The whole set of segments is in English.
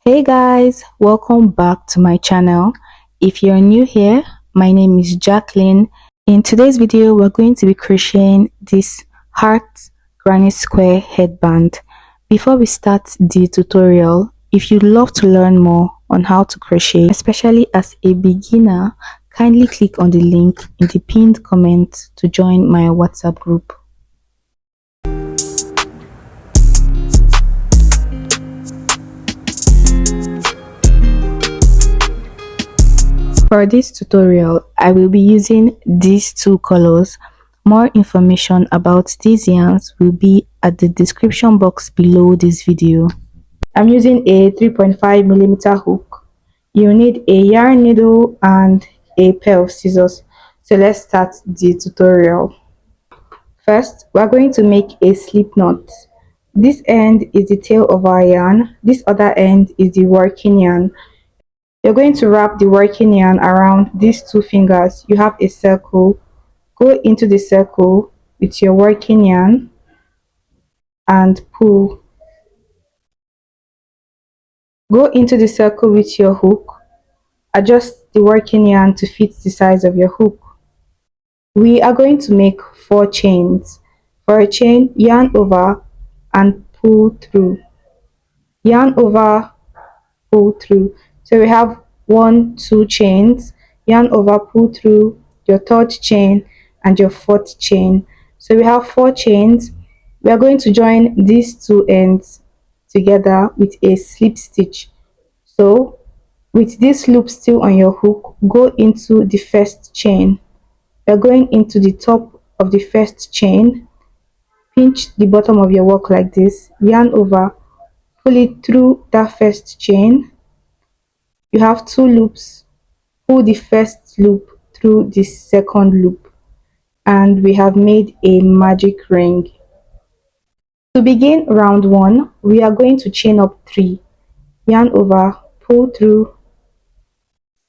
Hey guys, welcome back to my channel. If you're new here, my name is Jacqueline. In today's video, we're going to be crocheting this Heart Granny Square Headband. Before we start the tutorial, if you'd love to learn more on how to crochet, especially as a beginner, kindly click on the link in the pinned comment to join my WhatsApp group. For this tutorial, I will be using these two colors. More information about these yarns will be at the description box below this video. I'm using a 3.5mm hook. You need a yarn needle and a pair of scissors. So let's start the tutorial. First, we're going to make a slip knot. This end is the tail of our yarn. This other end is the working yarn. You're going to wrap the working yarn around these two fingers. You have a circle. Go into the circle with your working yarn and pull. Go into the circle with your hook. Adjust the working yarn to fit the size of your hook. We are going to make 4 chains. For a chain, yarn over and pull through. Yarn over, pull through. So we have 1, 2 chains, yarn over, pull through, your 3rd chain and your 4th chain. So we have 4 chains. We are going to join these two ends together with a slip stitch. So with this loop still on your hook, go into the 1st chain. We are going into the top of the 1st chain, pinch the bottom of your work like this, yarn over, pull it through that 1st chain. You have 2 loops. Pull the 1st loop through the 2nd loop, and we have made a magic ring. To begin round 1, we are going to chain up 3, yarn over, pull through,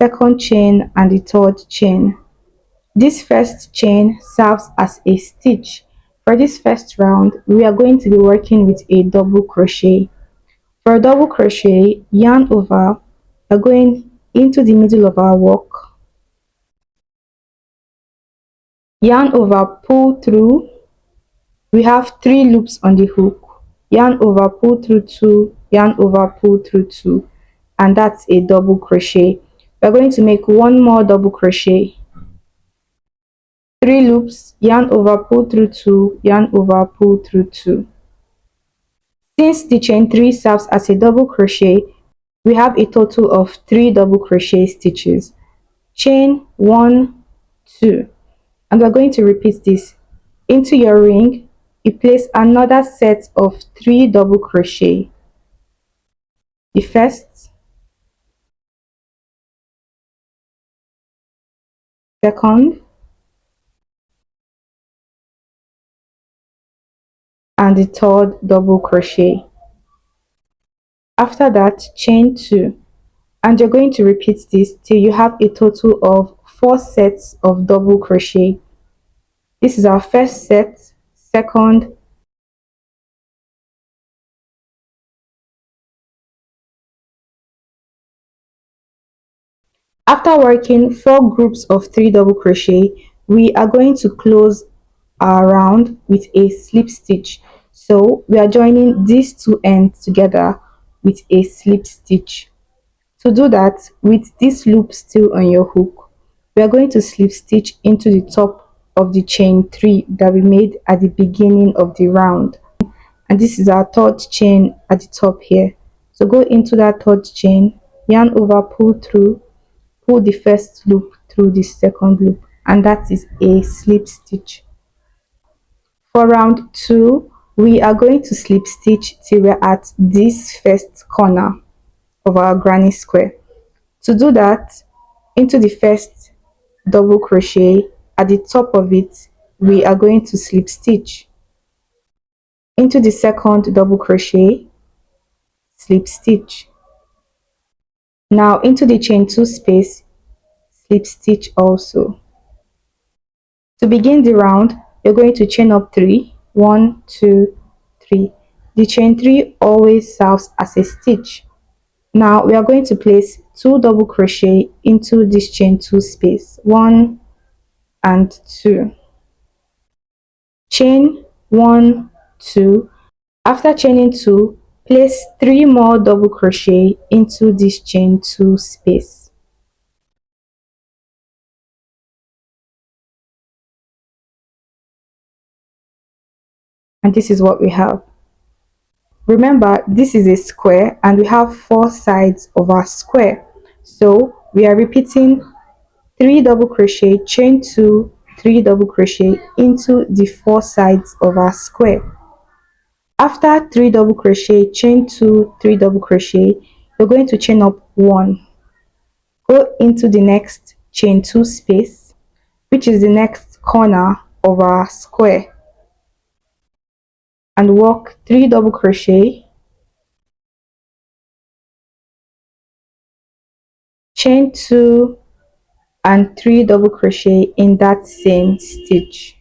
2nd chain and the 3rd chain. This 1st chain serves as a stitch. For this 1st round, we are going to be working with a double crochet. For a double crochet, yarn over, we are going into the middle of our work, yarn over, pull through. We have 3 loops on the hook, yarn over, pull through 2, yarn over, pull through 2, and that's a double crochet. We're going to make 1 more double crochet, 3 loops, yarn over, pull through 2, yarn over, pull through 2. Since the chain 3 serves as a double crochet, we have a total of 3 double crochet stitches. Chain 1, 2, and we're going to repeat this. Into your ring, you place another set of 3 double crochet. The 1st, 2nd, and the 3rd double crochet. After that, chain 2, and you're going to repeat this till you have a total of 4 sets of double crochet. This is our 1st set, 2nd, after working 4 groups of 3 double crochet, we are going to close our round with a slip stitch. So we are joining these 2 ends together with a slip stitch. To do that, with this loop still on your hook, we are going to slip stitch into the top of the chain 3 that we made at the beginning of the round. And this is our 3rd chain at the top here. So go into that 3rd chain, yarn over, pull through, pull the 1st loop through the 2nd loop, and that is a slip stitch. For round 2, we are going to slip stitch till we're at this 1st corner of our granny square. To do that, into the 1st double crochet, at the top of it, we are going to slip stitch. Into the 2nd double crochet, slip stitch. Now into the chain 2 space, slip stitch also. To begin the round, you're going to chain up 3, 1, 2, 3. The chain 3 always serves as a stitch. Now we are going to place 2 double crochet into this chain 2 space, 1 and 2. Chain 1, 2. After chaining 2, place 3 more double crochet into this chain 2 space. And this is what we have. Remember, this is a square and we have 4 sides of our square. So we are repeating 3 double crochet, chain 2, 3 double crochet into the 4 sides of our square. After 3 double crochet, chain 2, 3 double crochet, you're going to chain up 1. Go into the next chain 2 space, which is the next corner of our square, and work 3 double crochet, chain 2 and 3 double crochet in that same stitch.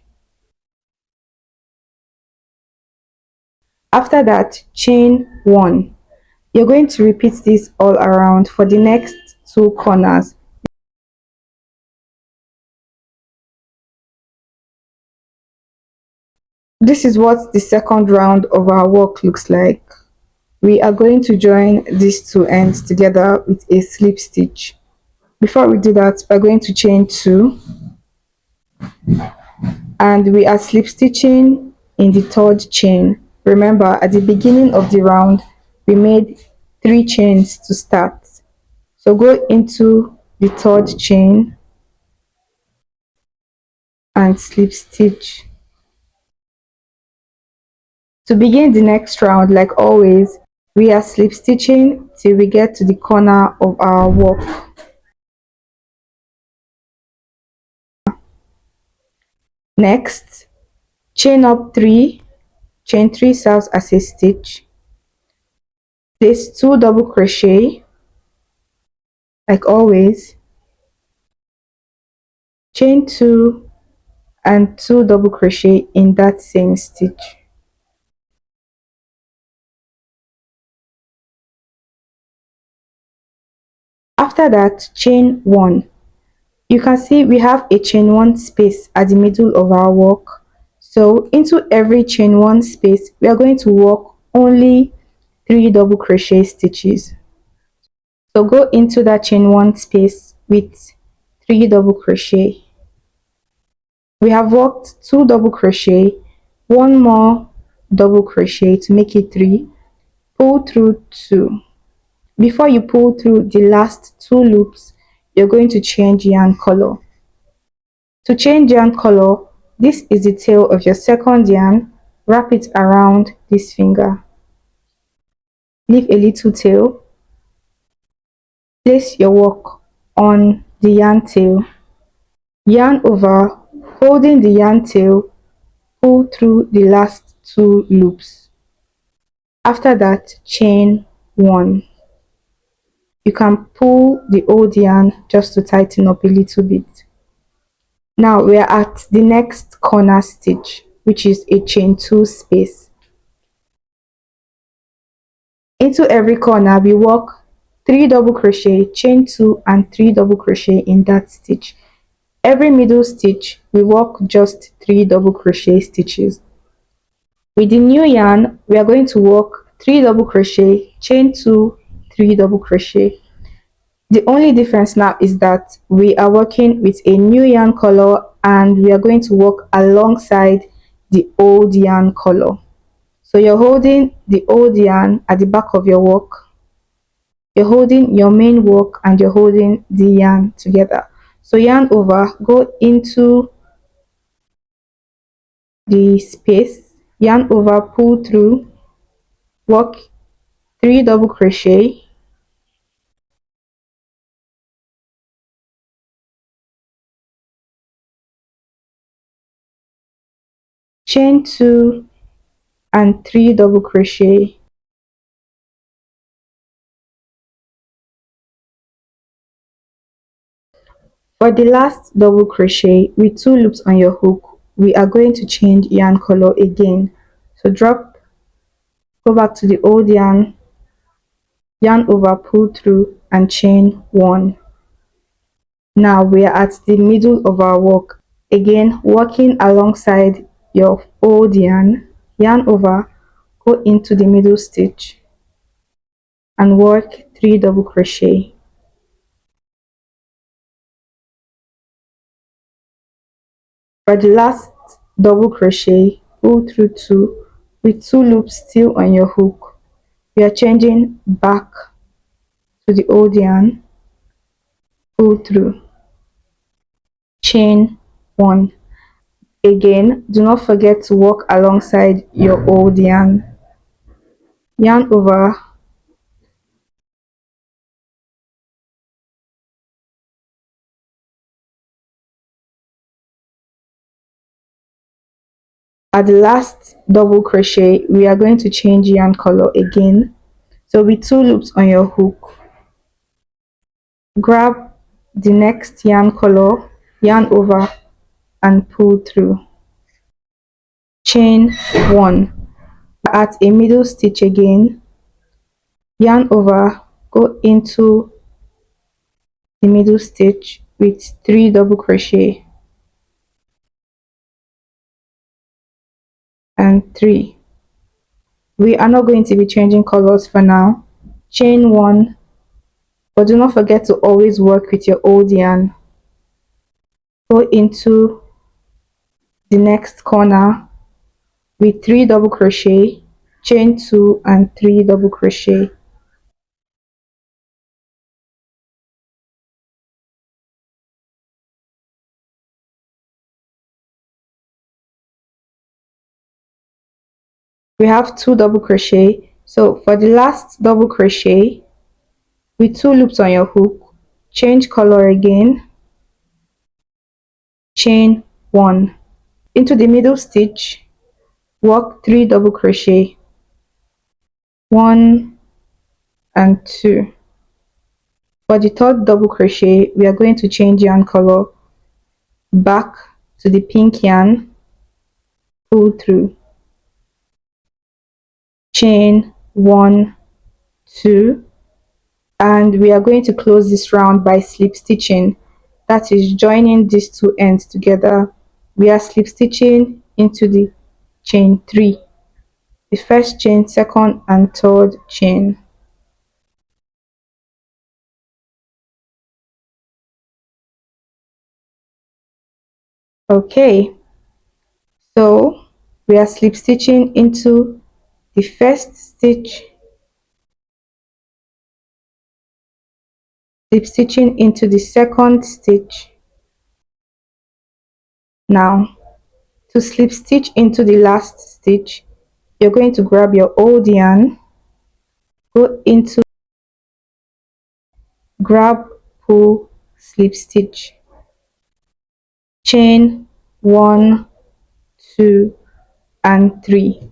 After that, chain 1. You're going to repeat this all around for the next 2 corners. This is what the second round of our work looks like. We are going to join these 2 ends together with a slip stitch. Before we do that, we're going to chain 2 and we are slip stitching in the 3rd chain. Remember, at the beginning of the round we made 3 chains to start. So go into the 3rd chain and slip stitch. To begin the next round, like always, we are slip stitching till we get to the corner of our work. Next, chain up 3, chain 3 serves as a stitch. Place 2 double crochet, like always, chain 2 and 2 double crochet in that same stitch. After that, chain 1. You can see we have a chain 1 space at the middle of our work. So into every chain 1 space, we are going to work only 3 double crochet stitches. So go into that chain 1 space with 3 double crochet. We have worked 2 double crochet, 1 more double crochet to make it 3. Pull through 2. Before you pull through the last 2 loops, you're going to change yarn color. To change yarn color, this is the tail of your second yarn. Wrap it around this finger. Leave a little tail. Place your work on the yarn tail. Yarn over, holding the yarn tail, pull through the last 2 loops. After that, chain 1. You can pull the old yarn just to tighten up a little bit. Now we are at the next corner stitch, which is a chain 2 space. Into every corner we work 3 double crochet, chain 2 and 3 double crochet in that stitch. Every middle stitch we work just 3 double crochet stitches. With the new yarn we are going to work 3 double crochet, chain 2, 3 double crochet. The only difference now is that we are working with a new yarn color and we are going to work alongside the old yarn color. So you're holding the old yarn at the back of your work, you're holding your main work and you're holding the yarn together. So yarn over, go into the space, yarn over, pull through, work 3 double crochet, chain 2 and 3 double crochet. For the last double crochet with 2 loops on your hook, we are going to change yarn color again. So drop, go back to the old yarn, yarn over, pull through and chain 1. Now we are at the middle of our work. Again, working alongside your old yarn over, go into the middle stitch and work 3 double crochet. For the last double crochet, pull through 2 with 2 loops still on your hook. We are changing back to the old yarn, pull through, chain 1. Again, do not forget to work alongside your old yarn over, at the last double crochet we are going to change yarn color again. So with 2 loops on your hook, grab the next yarn color, yarn over and pull through, chain 1. At a middle stitch again, yarn over, go into the middle stitch with 3 double crochet and 3. We are not going to be changing colors for now. Chain 1, but do not forget to always work with your old yarn. Go into the next corner with 3 double crochet, chain 2 and 3 double crochet. We have 2 double crochet, so for the last double crochet with 2 loops on your hook, change color again, chain 1. Into the middle stitch, work 3 double crochet, 1 and 2. For the third double crochet we are going to change yarn color back to the pink yarn, pull through, chain 1, 2, and we are going to close this round by slip stitching, that is joining these 2 ends together. We are slip stitching into the chain 3, the first chain, second and third chain. Okay, so we are slip stitching into the first stitch, slip stitching into the second stitch. Now to slip stitch into the last stitch, you're going to grab your old yarn, go into, grab, pull, slip stitch, chain 1, 2 and 3.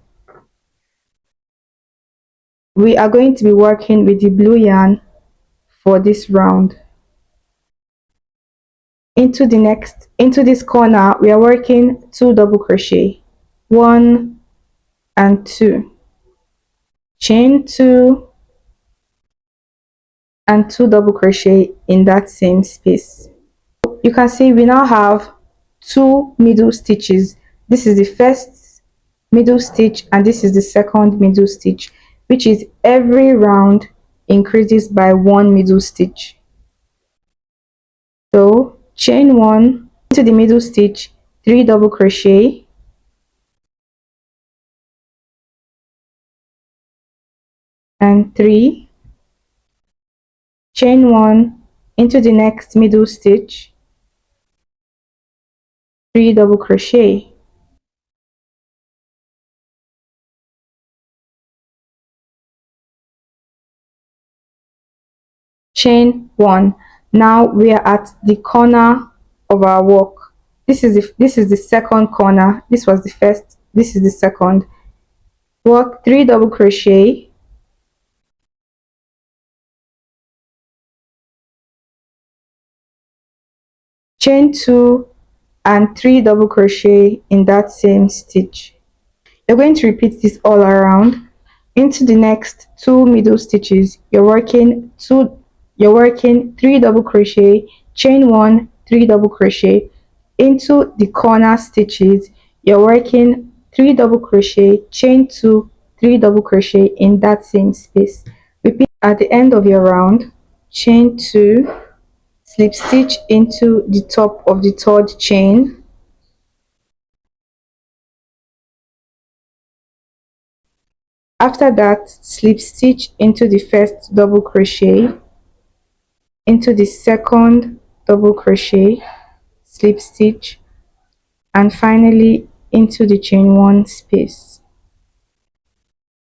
We are going to be working with the blue yarn for this round. Into this corner we are working 2 double crochet, 1 and 2, chain 2 and 2 double crochet in that same space. You can see we now have 2 middle stitches. This is the first middle stitch and this is the second middle stitch, which is every round increases by 1 middle stitch. So chain 1 into the middle stitch, 3 double crochet, and 3, chain 1 into the next middle stitch, 3 double crochet, chain 1. Now we are at the corner of our work. This is the second corner. This was the first, this is the second. Work 3 double crochet, chain 2 and 3 double crochet in that same stitch. You're going to repeat this all around. Into the next two middle stitches, you're working 3 double crochet, chain 1, 3 double crochet. Into the corner stitches, you're working 3 double crochet, chain 2, 3 double crochet in that same space. Repeat at the end of your round, chain 2, slip stitch into the top of the third chain. After that, slip stitch into the first double crochet, into the second double crochet, slip stitch, and finally into the chain 1 space.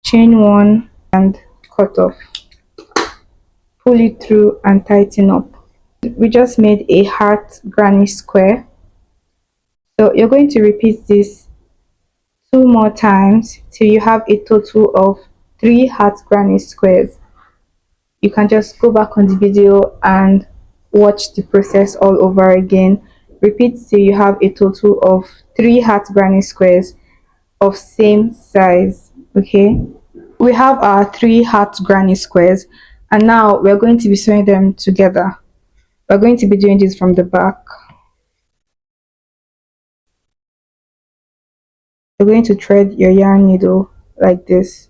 Chain 1 and cut off. Pull it through and tighten up. We just made a heart granny square. So you're going to repeat this 2 more times till you have a total of 3 heart granny squares. You can just go back on the video and watch the process all over again. Repeat till you have a total of 3 heart granny squares of same size. Okay, we have our 3 heart granny squares, and now we're going to be sewing them together. We're going to be doing this from the back. You're going to thread your yarn needle like this.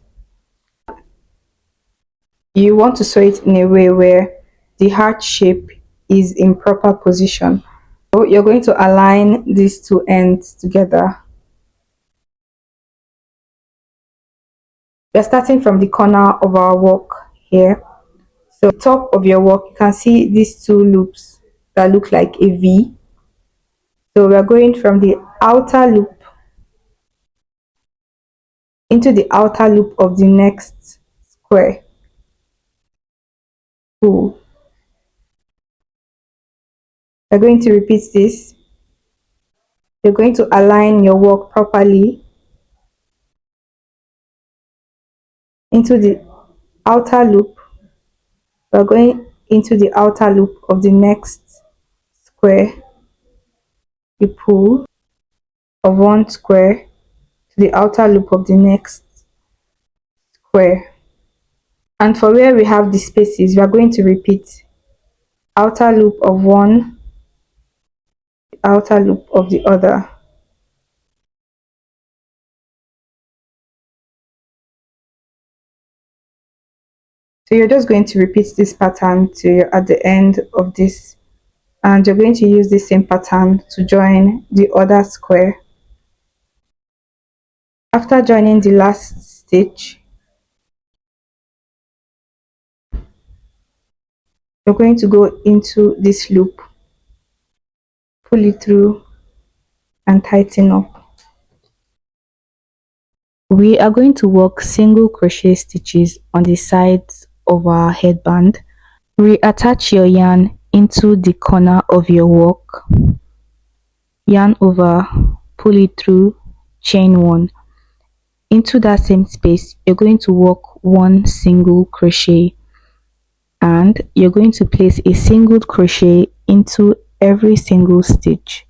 You want to sew it in a way where the heart shape is in proper position. So you're going to align these two ends together. We're starting from the corner of our work here. So top of your work, you can see these two loops that look like a V. So we're going from the outer loop into the outer loop of the next square. Pull. We're going to repeat this. You're going to align your work properly into the outer loop. We're going into the outer loop of the next square. You pull of one square to the outer loop of the next square. And for where we have the spaces, we are going to repeat outer loop of one, outer loop of the other. So you're just going to repeat this pattern till you're at the end of this, and you're going to use the same pattern to join the other square. After joining the last stitch, you're going to go into this loop, pull it through and tighten up. We are going to work single crochet stitches on the sides of our headband. Reattach your yarn into the corner of your work, yarn over, pull it through, chain 1. Into that same space, you're going to work 1 single crochet, and you're going to place a single crochet into every single stitch.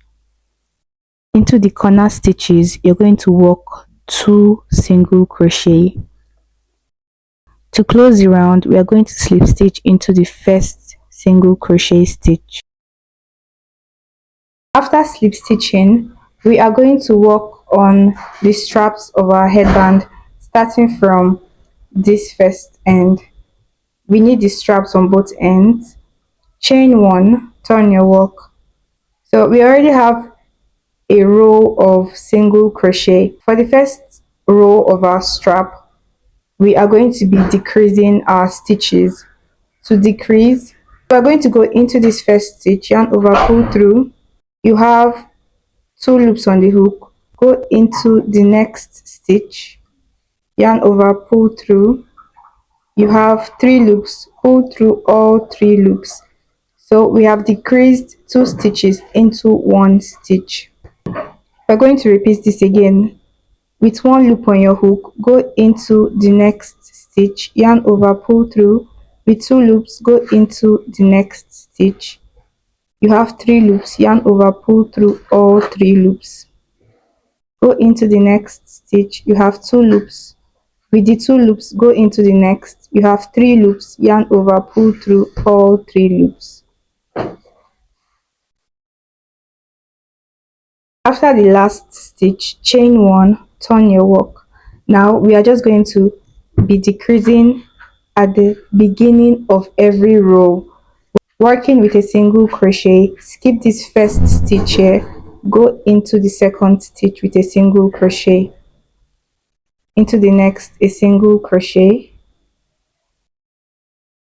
Into the corner stitches, you're going to work 2 single crochet. To close the round, we are going to slip stitch into the first single crochet stitch. After slip stitching, we are going to work on the straps of our headband, starting from this first end. We need the straps on both ends. Chain 1, turn your work. So we already have a row of single crochet. For the first row of our strap, we are going to be decreasing our stitches. To decrease, we are going to go into this first stitch, yarn over, pull through. You have 2 loops on the hook. Go into the next stitch, yarn over, pull through. You have 3 loops, pull through all 3 loops. So we have decreased 2 stitches into 1 stitch. We're going to repeat this again. With 1 loop on your hook, go into the next stitch, yarn over, pull through. With 2 loops, go into the next stitch. You have 3 loops, yarn over, pull through all 3 loops. Go into the next stitch, you have 2 loops, With the two loops, go into the next. You have three loops, yarn over, pull through all three loops. After the last stitch, chain one, turn your work. Now we are just going to be decreasing at the beginning of every row, working with a single crochet. Skip this first stitch here, go into the second stitch with a single crochet, into the next a single crochet.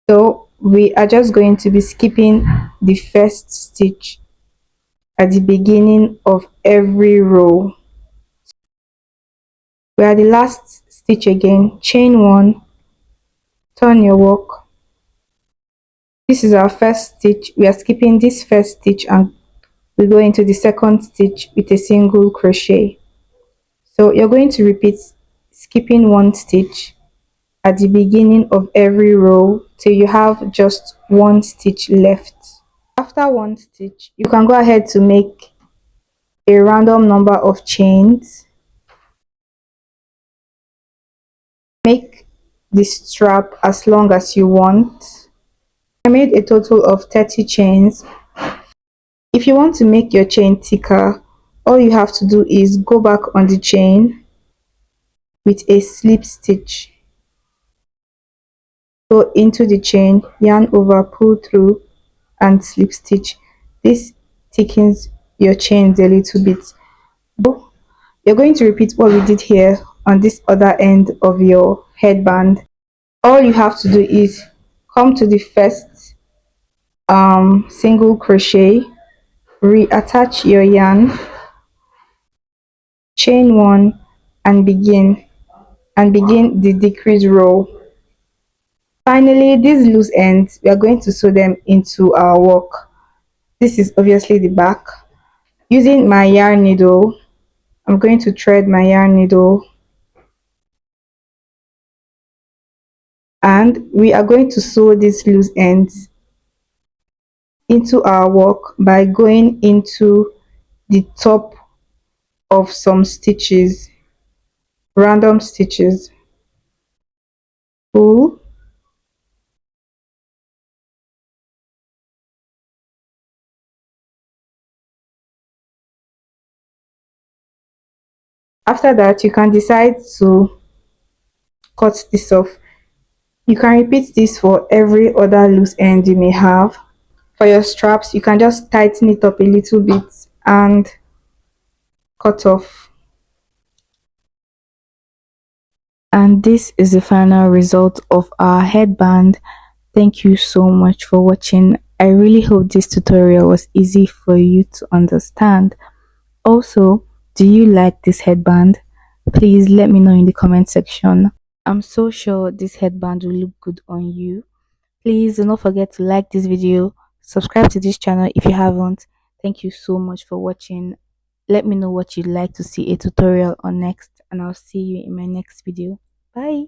So we are just going to be skipping the first stitch at the beginning of every row. We are the last stitch again, chain one, turn your work. This is our first stitch. We are skipping this first stitch and we go into the second stitch with a single crochet. So you're going to repeat skipping one stitch at the beginning of every row till you have just one stitch left. After one stitch, you can go ahead to make a random number of chains. Make the strap as long as you want. I made a total of 30 chains. If you want to make your chain thicker, all you have to do is go back on the chain with a slip stitch. Go into the chain, yarn over, pull through and slip stitch. This thickens your chains a little bit. You're going to repeat what we did here on this other end of your headband. All you have to do is come to the first single crochet, reattach your yarn, chain one and begin the decrease row. Finally, these loose ends, we are going to sew them into our work. This is obviously the back. Using my yarn needle, I'm going to thread my yarn needle and we are going to sew these loose ends into our work by going into the top of some stitches, random stitches. Pull, after that you can decide to cut this off. You can repeat this for every other loose end you may have. For your straps, you can just tighten it up a little bit and cut off. And this is the final result of our headband. Thank you so much for watching. I really hope this tutorial was easy for you to understand. Also, do you like this headband? Please let me know in the comment section. I'm so sure this headband will look good on you. Please do not forget to like this video, subscribe to this channel if you haven't. Thank you so much for watching. Let me know what you'd like to see a tutorial on next, and I'll see you in my next video. Bye.